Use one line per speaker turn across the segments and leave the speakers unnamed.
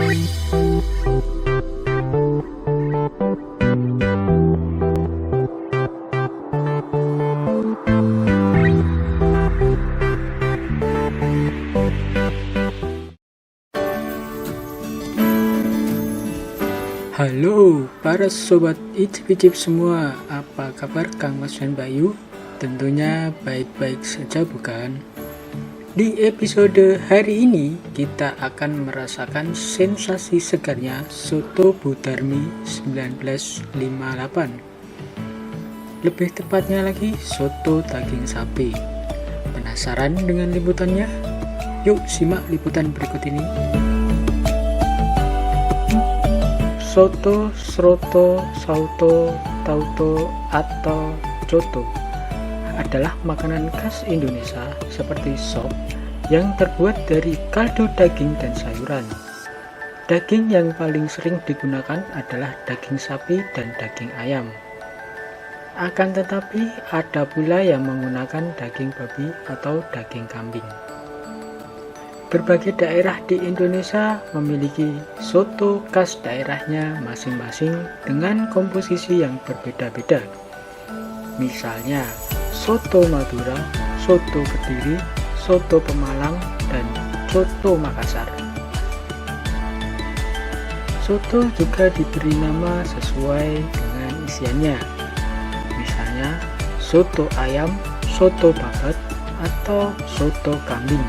Halo para sobat icip-icip semua, apa kabar Kang Mas dan Bayu? Tentunya baik-baik saja bukan? Di episode hari ini kita akan merasakan sensasi segarnya soto Budarmi 1958. Lebih tepatnya lagi soto daging sapi. Penasaran dengan liputannya? Yuk simak liputan berikut ini. Soto, sroto, sauto, tauto, atau coto adalah makanan khas Indonesia seperti sop yang terbuat dari kaldu daging dan sayuran. Daging yang paling sering digunakan adalah daging sapi dan daging ayam. Akan tetapi ada pula yang menggunakan daging babi atau daging kambing. Berbagai daerah di Indonesia memiliki soto khas daerahnya masing-masing dengan komposisi yang berbeda-beda. Misalnya, soto Madura, soto Kediri, soto Pemalang, dan soto Makassar. Soto juga diberi nama sesuai dengan isiannya. Misalnya, soto ayam, soto babat, atau soto kambing.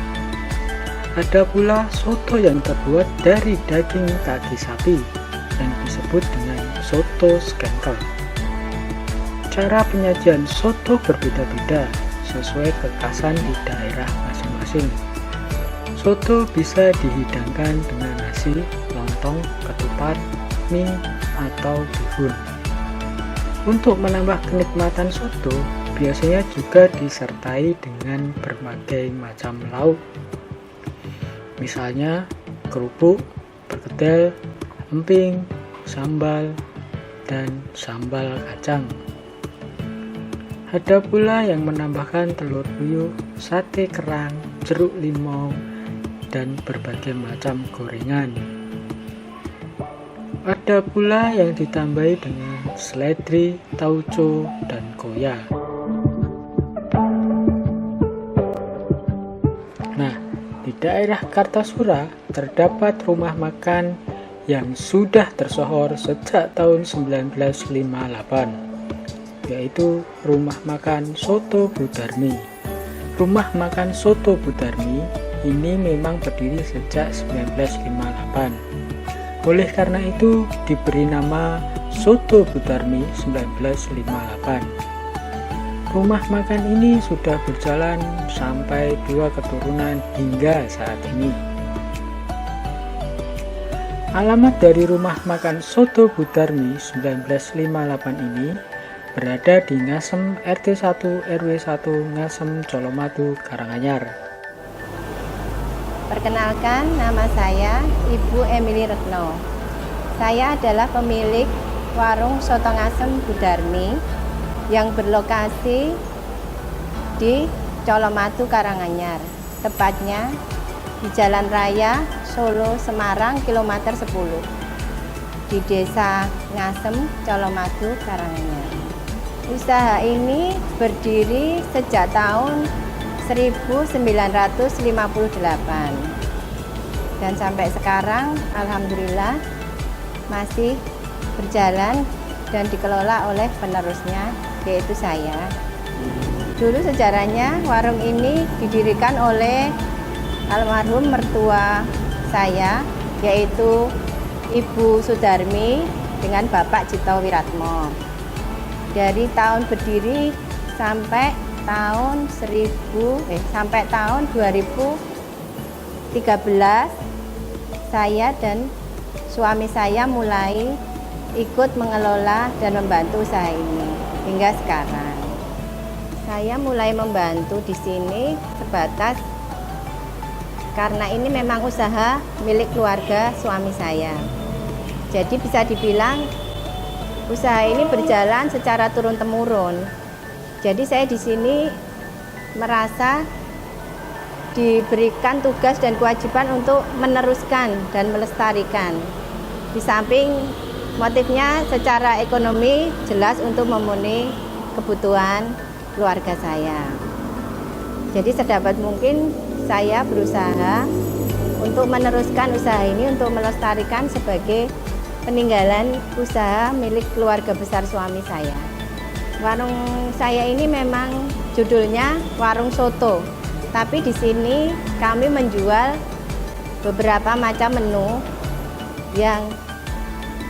Ada pula soto yang terbuat dari daging kaki sapi yang disebut dengan soto skengkel. Cara penyajian soto berbeda-beda sesuai kekhasan di daerah masing-masing. Soto bisa dihidangkan dengan nasi, lontong, ketupat, mie, atau bihun. Untuk menambah kenikmatan soto, biasanya juga disertai dengan berbagai macam lauk. Misalnya kerupuk, perkedel, emping, sambal, dan sambal kacang. Ada pula yang menambahkan telur puyuh, sate kerang, jeruk limau, dan berbagai macam gorengan. Ada pula yang ditambahi dengan seledri, tauco, dan koya. Di daerah Kartasura terdapat rumah makan yang sudah tersohor sejak tahun 1958, yaitu Rumah Makan Soto Budarmi. Rumah Makan Soto Budarmi ini memang berdiri sejak 1958. Oleh karena itu diberi nama Soto Budarmi 1958. Rumah makan ini sudah berjalan sampai 2 keturunan hingga saat ini. Alamat dari Rumah Makan Soto Budarmi 1958 ini berada di Ngasem RT 1 RW 1 Ngasem Colomadu, Karanganyar.
Perkenalkan, nama saya Ibu Emily Retno. Saya adalah pemilik warung Soto Ngasem Budarmi yang berlokasi di Colomadu, Karanganyar, tepatnya di Jalan Raya Solo Semarang kilometer 10 di Desa Ngasem, Colomadu, Karanganyar. Usaha ini berdiri sejak tahun 1958 dan sampai sekarang alhamdulillah masih berjalan dan dikelola oleh penerusnya, yaitu saya. Dulu sejarahnya warung ini didirikan oleh almarhum mertua saya, yaitu Ibu Sudarmi dengan Bapak Cito Wiratmo. Dari tahun berdiri sampai tahun 2013 saya dan suami saya mulai ikut mengelola dan membantu usaha ini hingga sekarang. Saya mulai membantu di sini sebatas karena ini memang usaha milik keluarga suami saya. Jadi bisa dibilang usaha ini berjalan secara turun-temurun. Jadi saya di sini merasa diberikan tugas dan kewajiban untuk meneruskan dan melestarikan. Di samping motifnya secara ekonomi jelas untuk memenuhi kebutuhan keluarga saya. Jadi sedapat mungkin saya berusaha untuk meneruskan usaha ini untuk melestarikan sebagai peninggalan usaha milik keluarga besar suami saya. Warung saya ini memang judulnya Warung Soto. Tapi di sini kami menjual beberapa macam menu yang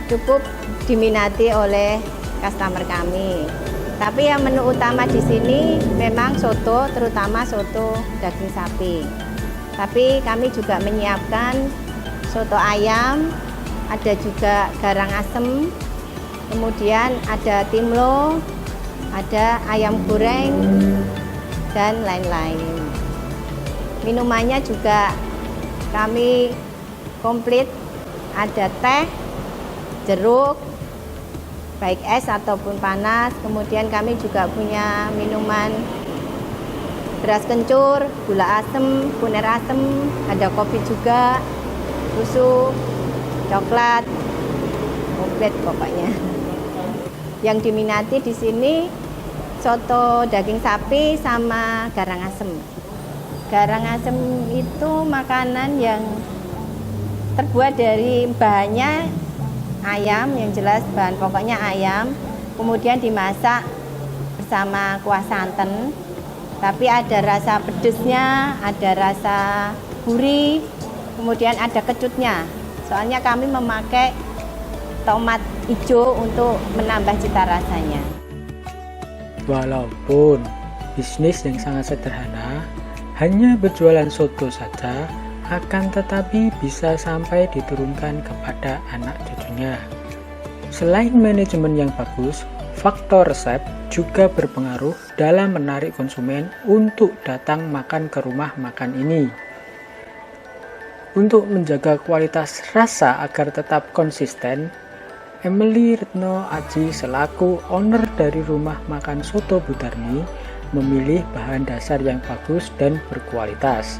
cukup diminati oleh customer kami. Tapi yang menu utama di sini memang soto, terutama soto daging sapi. Tapi kami juga menyiapkan soto ayam, ada juga garang asem, kemudian ada timlo, ada ayam goreng, dan lain-lain. Minumannya juga kami komplit, ada teh, jeruk, baik es ataupun panas. Kemudian kami juga punya minuman beras kencur, gula asem, kunir asem, ada kopi juga, susu, coklat, komplit pokoknya. Yang diminati di sini soto daging sapi sama garang asem. Garang asem itu makanan yang terbuat dari bahannya ayam, yang jelas bahan pokoknya ayam, kemudian dimasak bersama kuah santan, tapi ada rasa pedesnya, ada rasa gurih, kemudian ada kecutnya. Soalnya kami memakai tomat hijau untuk menambah cita rasanya.
Walaupun bisnis yang sangat sederhana, hanya berjualan soto saja, akan tetapi bisa sampai diturunkan kepada anak cucunya. Selain manajemen yang bagus, faktor resep juga berpengaruh dalam menarik konsumen untuk datang makan ke rumah makan ini. Untuk menjaga kualitas rasa agar tetap konsisten, Emily Retno Aji selaku owner dari rumah makan Soto Bu Darmi memilih bahan dasar yang bagus dan berkualitas.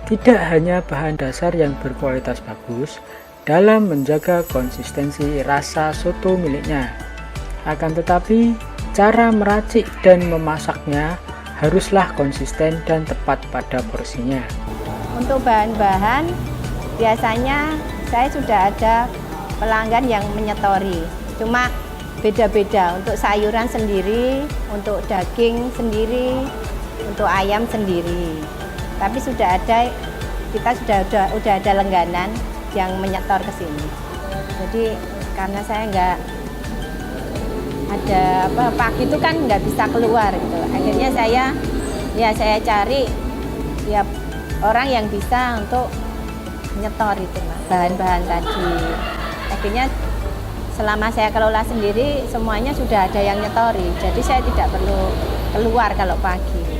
Tidak hanya bahan dasar yang berkualitas bagus dalam menjaga konsistensi rasa soto miliknya, akan tetapi cara meracik dan memasaknya haruslah konsisten dan tepat pada porsinya.
Untuk bahan-bahan, biasanya saya sudah ada pelanggan yang menyetori, cuma beda-beda. Untuk sayuran sendiri, untuk daging sendiri, untuk ayam sendiri. Tapi sudah ada, kita sudah ada langganan yang menyetor ke sini. Jadi karena saya nggak ada pagi itu kan nggak bisa keluar gitu. Akhirnya saya cari ya orang yang bisa untuk nyetor itu bahan-bahan tadi. Akhirnya selama saya kelola sendiri, semuanya sudah ada yang nyetori. Jadi saya tidak perlu keluar kalau pagi.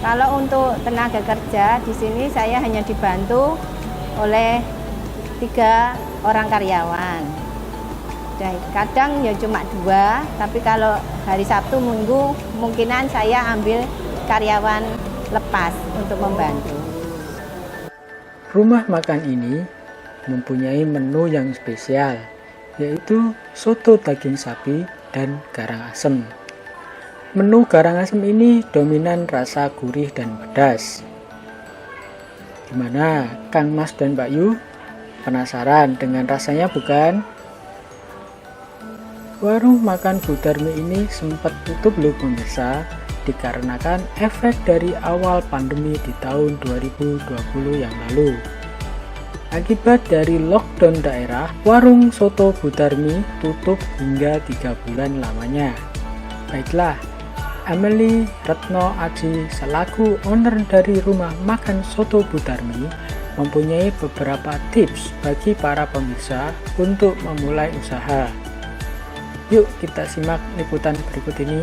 Kalau untuk tenaga kerja di sini saya hanya dibantu oleh 3 orang karyawan. Dan kadang ya cuma 2, tapi kalau hari Sabtu Minggu kemungkinan saya ambil karyawan lepas untuk membantu.
Rumah makan ini mempunyai menu yang spesial, yaitu soto daging sapi dan garang asem. Menu garang asem ini dominan rasa gurih dan pedas. Gimana Kang Mas dan Mbak Yu? Penasaran dengan rasanya bukan? Warung makan Bu Darmi ini sempat tutup loh pemirsa, dikarenakan efek dari awal pandemi di tahun 2020 yang lalu. Akibat dari lockdown daerah, warung soto Bu Darmi tutup hingga 3 bulan lamanya. Baiklah, Emily Retno Aji selaku owner dari rumah makan soto Bu Darmi mempunyai beberapa tips bagi para pemirsa untuk memulai usaha. Yuk kita simak liputan berikut ini.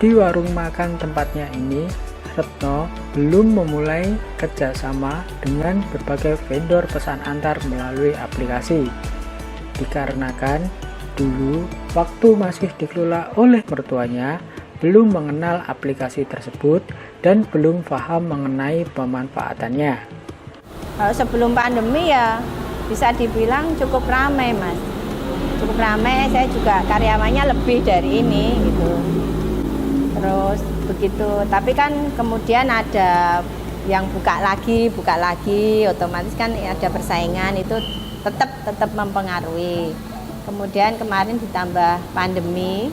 Di warung makan tempatnya ini, Retno belum memulai kerjasama dengan berbagai vendor pesan antar melalui aplikasi, dikarenakan dulu waktu masih dikelola oleh mertuanya belum mengenal aplikasi tersebut dan belum paham mengenai pemanfaatannya.
Kalau sebelum pandemi ya bisa dibilang cukup ramai, Mas. Cukup ramai, saya juga karyawannya lebih dari ini gitu. Terus begitu, tapi kan kemudian ada yang buka lagi, otomatis kan ada persaingan, itu tetap mempengaruhi. Kemudian kemarin ditambah pandemi,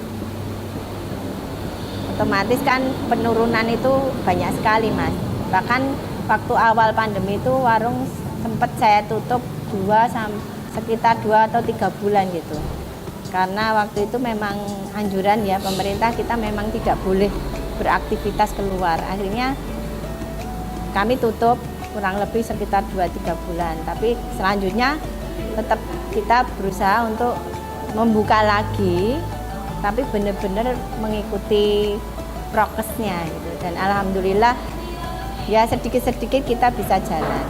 otomatis kan penurunan itu banyak sekali, Mas. Bahkan waktu awal pandemi itu warung sempat saya tutup sekitar 2 atau 3 bulan gitu. Karena waktu itu memang anjuran ya pemerintah, kita memang tidak boleh beraktivitas keluar. Akhirnya kami tutup kurang lebih sekitar 2-3 bulan. Tapi selanjutnya tetap kita berusaha untuk membuka lagi, tapi benar-benar mengikuti prokesnya gitu. Dan alhamdulillah ya sedikit-sedikit kita bisa jalan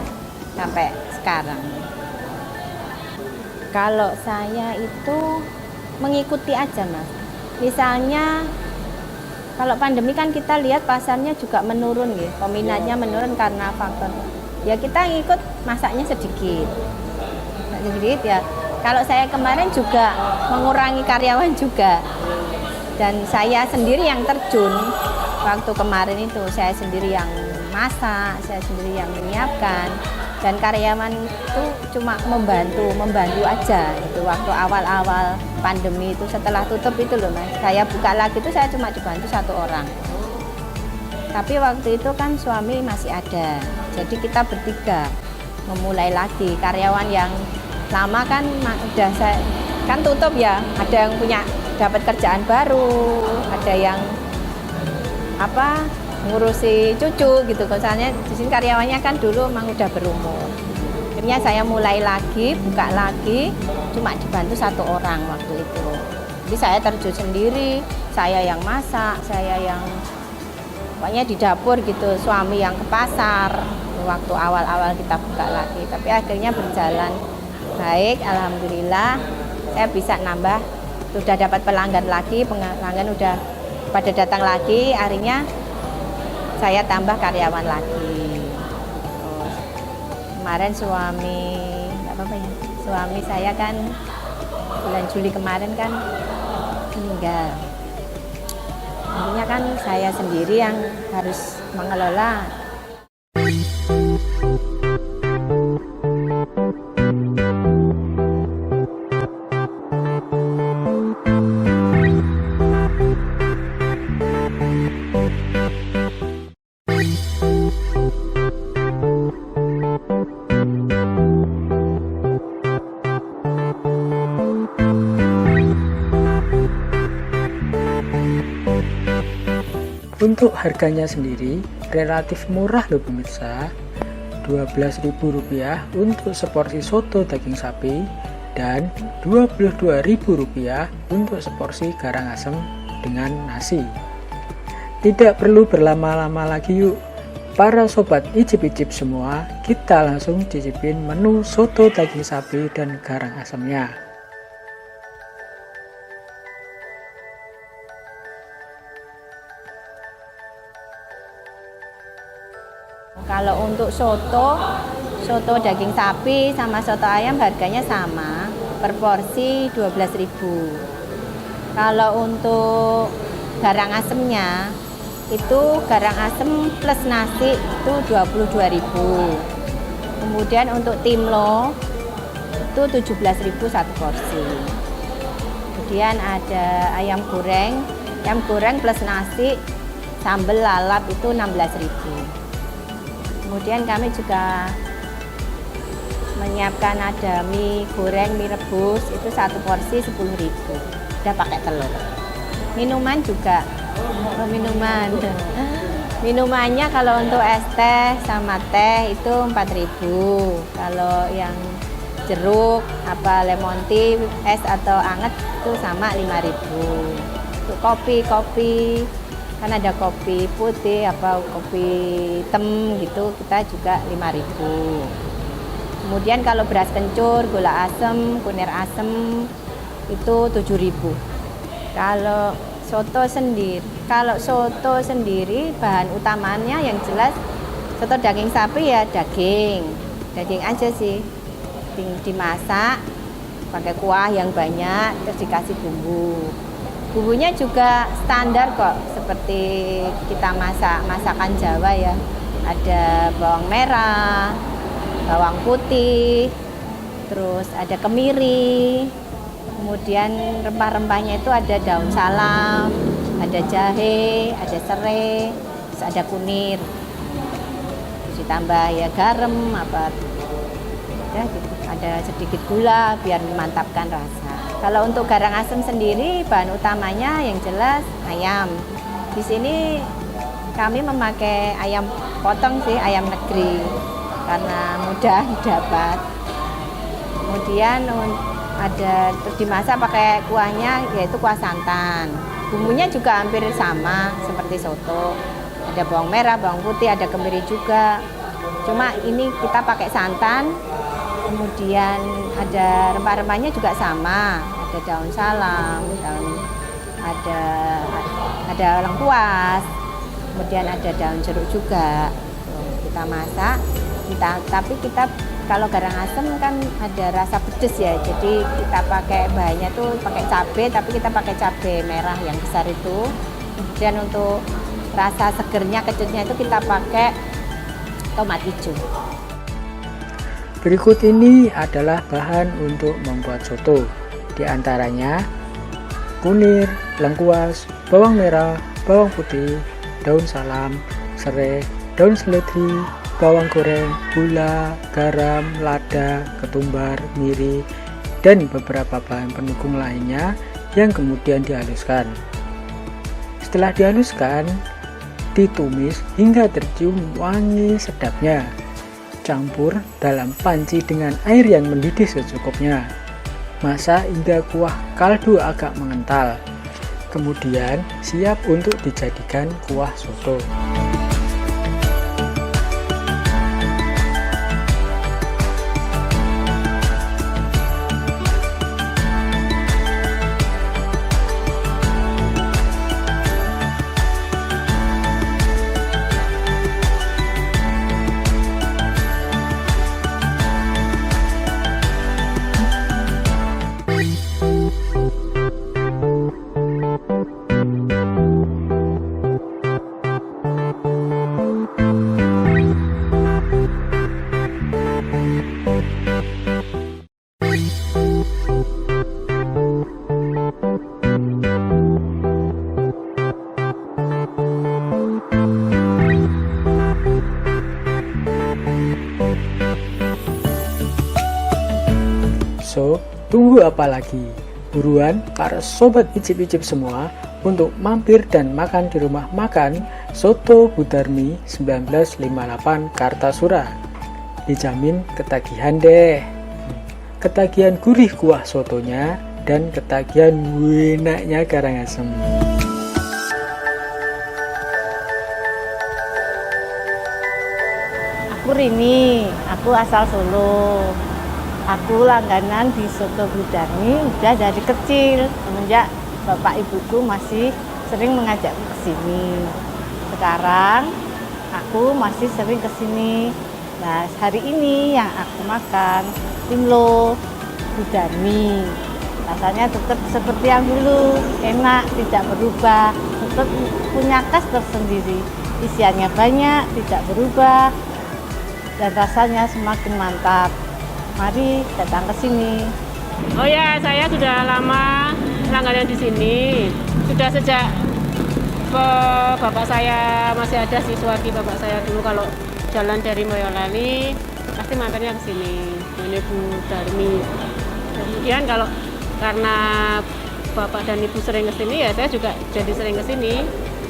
sampai sekarang. Kalau saya itu mengikuti aja, Mas. Misalnya kalau pandemi kan kita lihat pasarnya juga menurun gitu. Peminatnya menurun karena faktor. Ya kita ngikut masaknya sedikit ya. Kalau saya kemarin juga mengurangi karyawan juga. Dan saya sendiri yang terjun waktu kemarin itu, saya sendiri yang masak, saya sendiri yang menyiapkan. Dan karyawan itu cuma membantu aja itu waktu awal-awal pandemi itu. Setelah tutup itu loh, Mas, saya buka lagi itu saya cuma dibantu 1 orang, tapi waktu itu kan suami masih ada, jadi kita bertiga memulai lagi. Karyawan yang lama kan udah saya kan tutup ya, ada yang punya dapat kerjaan baru, ada yang ngurusi cucu gitu. Misalnya di sini karyawannya kan dulu memang udah berumur. Akhirnya saya mulai lagi, buka lagi, cuma dibantu 1 orang waktu itu. Jadi saya terjun sendiri, saya yang masak, saya yang pokoknya di dapur gitu, suami yang ke pasar. Waktu awal-awal kita buka lagi, tapi akhirnya berjalan baik, alhamdulillah. Saya bisa nambah, sudah dapat pelanggan lagi, pelanggan udah pada datang lagi, akhirnya saya tambah karyawan lagi. Terus kemarin suami saya kan bulan Juli kemarin kan meninggal. Akhirnya kan saya sendiri yang harus mengelola.
Untuk harganya sendiri relatif murah loh pemirsa, Rp12.000 untuk seporsi soto daging sapi dan Rp22.000 untuk seporsi garang asem dengan nasi. Tidak perlu berlama-lama lagi yuk para sobat icip-icip semua, kita langsung cicipin menu soto daging sapi dan garang asemnya.
Kalau untuk soto daging sapi sama soto ayam harganya sama, per porsi 12.000. Kalau untuk garang asemnya itu garang asem plus nasi itu 22.000. Kemudian untuk timlo itu 17.000 1 porsi. Kemudian ada ayam goreng plus nasi sambal lalap itu 16.000. Kemudian kami juga menyiapkan ada mie goreng, mie rebus, itu 1 porsi 10.000. Udah pakai telur. Minuman juga, minumannya kalau untuk es teh sama teh itu 4.000. Kalau yang jeruk, lemon tea, es atau anget itu sama 5.000. Untuk kopi kan ada kopi putih kopi hitam gitu, kita juga 5.000. Kemudian kalau beras kencur, gula asem, kunir asem itu 7.000. Kalau Soto sendiri, kalau soto sendiri bahan utamanya yang jelas soto daging sapi ya daging aja sih, dimasak pakai kuah yang banyak, terus dikasih bumbu. Bumbunya juga standar kok, seperti kita masakan Jawa ya. Ada bawang merah, bawang putih, terus ada kemiri, kemudian rempah-rempahnya itu ada daun salam, ada jahe, ada serai, terus ada kunir, terus ditambah ya garam apa ya gitu. Ada sedikit gula biar memantapkan rasa. Kalau untuk garang asem sendiri bahan utamanya yang jelas ayam. Di sini kami memakai ayam potong sih, ayam negeri karena mudah didapat. Kemudian ada terus dimasak pakai kuahnya yaitu kuah santan. Bumbunya juga hampir sama seperti soto. Ada bawang merah, bawang putih, ada kemiri juga. Cuma ini kita pakai santan. Kemudian ada rempah-rempahnya juga sama. Ada daun salam, ada lengkuas. Kemudian ada daun jeruk juga. Kita masak, tapi kita kalau garang asem kan ada rasa pedes ya, jadi kita pakai bahannya tuh pakai cabai, tapi kita pakai cabai merah yang besar itu. Kemudian untuk rasa segernya, kecutnya itu kita pakai tomat hijau.
Berikut ini adalah bahan untuk membuat soto. Di antaranya kunir, lengkuas, bawang merah, bawang putih, daun salam, serai, daun seledri, bawang goreng, gula, garam, lada, ketumbar, miri, dan beberapa bahan pendukung lainnya yang kemudian dihaluskan. Setelah dihaluskan, ditumis hingga tercium wangi sedapnya. Campur dalam panci dengan air yang mendidih secukupnya. Masak hingga kuah kaldu agak mengental. Kemudian siap untuk dijadikan kuah soto. So, tunggu apa lagi? Buruan para sobat icip-icip semua untuk mampir dan makan di rumah makan Soto Budarmi 1958 Kartasura. Dijamin ketagihan deh. Ketagihan gurih kuah sotonya dan ketagihan enaknya Karangasem.
Aku Rini, aku asal Solo. Aku langganan di Soto Budarmi udah dari kecil, semenjak bapak ibuku masih sering mengajakku ke sini. Sekarang aku masih sering ke sini. Nah, hari ini yang aku makan timlo Budarmi. Rasanya tetap seperti yang dulu, enak, tidak berubah, tetap punya khas tersendiri. Isiannya banyak, tidak berubah, dan rasanya semakin mantap. Mari datang ke sini.
Oh ya, saya sudah lama langganan di sini. Sudah sejak bapak saya masih ada, siswati bapak saya dulu kalau jalan dari Moyolali pasti mampirnya ke sini, ini Budarmi. Kemudian kalau karena bapak dan ibu sering ke sini ya saya juga jadi sering ke sini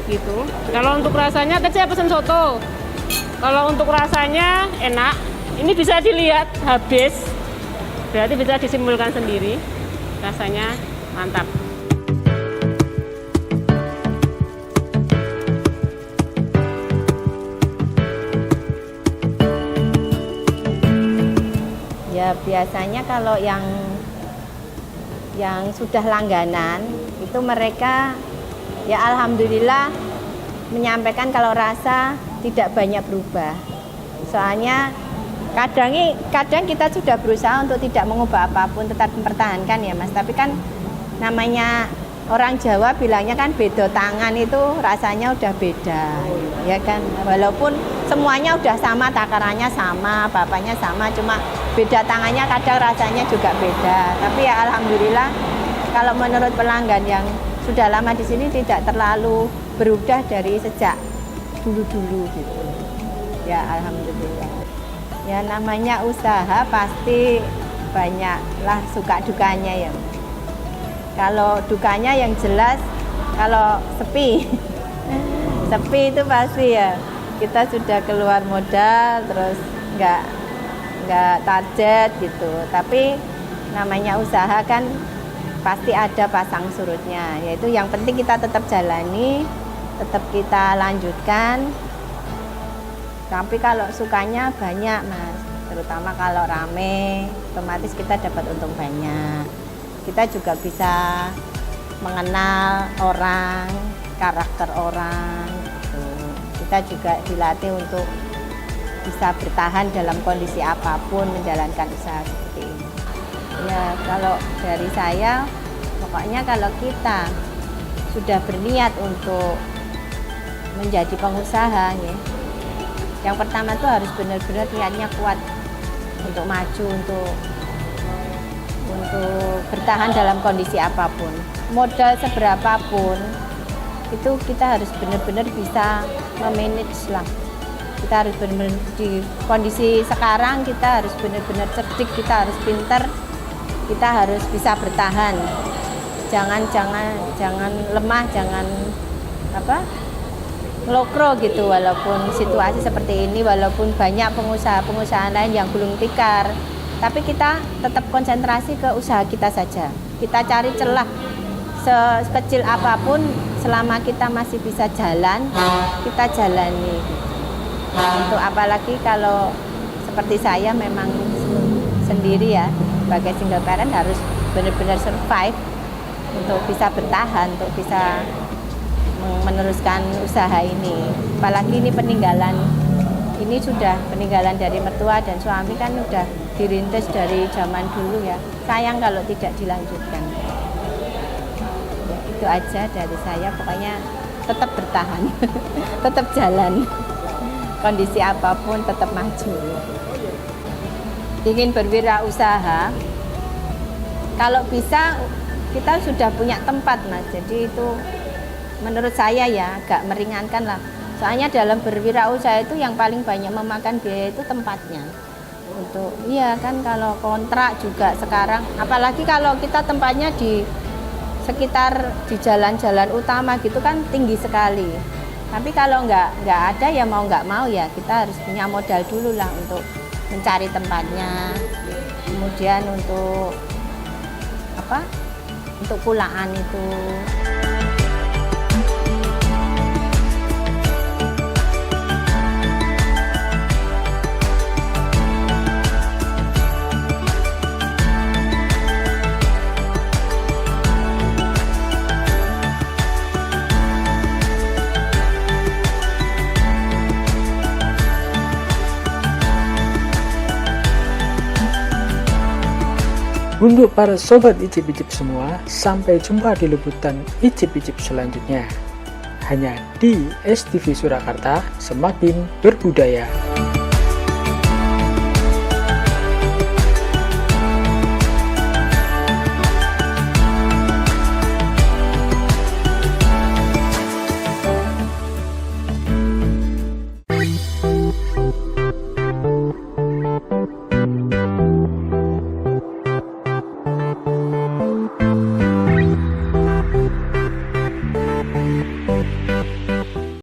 gitu. Kalau untuk rasanya tadi saya pesan soto. Kalau untuk rasanya enak. Ini bisa dilihat habis, berarti bisa disimpulkan sendiri, rasanya mantap.
Ya biasanya kalau yang sudah langganan itu mereka Ya alhamdulillah menyampaikan kalau rasa tidak banyak berubah. Soalnya kadang kita sudah berusaha untuk tidak mengubah apapun, tetap mempertahankan ya Mas. Tapi kan namanya orang Jawa bilangnya kan beda tangan itu rasanya udah beda, ya kan. Walaupun semuanya udah sama, takarannya sama, bapaknya sama, cuma beda tangannya kadang rasanya juga beda. Tapi ya alhamdulillah kalau menurut pelanggan yang sudah lama di sini tidak terlalu berubah dari sejak dulu-dulu gitu. Ya alhamdulillah. Ya namanya usaha pasti banyaklah suka dukanya ya. Kalau dukanya yang jelas kalau sepi. Sepi itu pasti ya. Kita sudah keluar modal terus nggak target gitu. Tapi namanya usaha kan pasti ada pasang surutnya. Yaitu yang penting kita tetap jalani, tetap kita lanjutkan. Tapi kalau sukanya banyak Mas, terutama kalau rame, otomatis kita dapat untung banyak. Kita juga bisa mengenal orang, karakter orang gitu. Kita juga dilatih untuk bisa bertahan dalam kondisi apapun menjalankan usaha seperti ini. Ya kalau dari saya, pokoknya kalau kita sudah berniat untuk menjadi pengusaha ya, yang pertama tuh harus benar-benar niatnya kuat untuk maju, untuk bertahan dalam kondisi apapun. Modal seberapapun itu kita harus benar-benar bisa memanage lah. Kita harus benar-benar di kondisi sekarang kita harus benar-benar cerdik, kita harus pintar, kita harus bisa bertahan. Jangan lemah, jangan ngelokro gitu, walaupun situasi seperti ini, walaupun banyak pengusaha lain yang gulung tikar, tapi kita tetap konsentrasi ke usaha kita saja. Kita cari celah sekecil apapun, selama kita masih bisa jalan, kita jalani. Untuk apalagi kalau seperti saya memang sendiri ya, sebagai single parent harus benar-benar survive untuk bisa bertahan, untuk bisa meneruskan usaha ini. Apalagi ini ini sudah peninggalan dari mertua dan suami kan udah dirintis dari zaman dulu ya. Sayang kalau tidak dilanjutkan. Ya, itu aja dari saya, pokoknya tetap bertahan, tetap jalan. Kondisi apapun tetap maju. Ingin berwirausaha, kalau bisa kita sudah punya tempat Mas. Jadi itu menurut saya ya agak meringankan lah. Soalnya dalam berwirausaha itu yang paling banyak memakan biaya itu tempatnya. Untuk iya kan, kalau kontrak juga sekarang, apalagi kalau kita tempatnya di sekitar di jalan-jalan utama gitu kan tinggi sekali. Tapi kalau nggak ada ya mau nggak mau ya kita harus punya modal dulu lah untuk mencari tempatnya. Kemudian untuk untuk pulaan itu.
Untuk para sobat icip-icip semua, sampai jumpa di liputan icip-icip selanjutnya. Hanya di STV Surakarta, semakin berbudaya.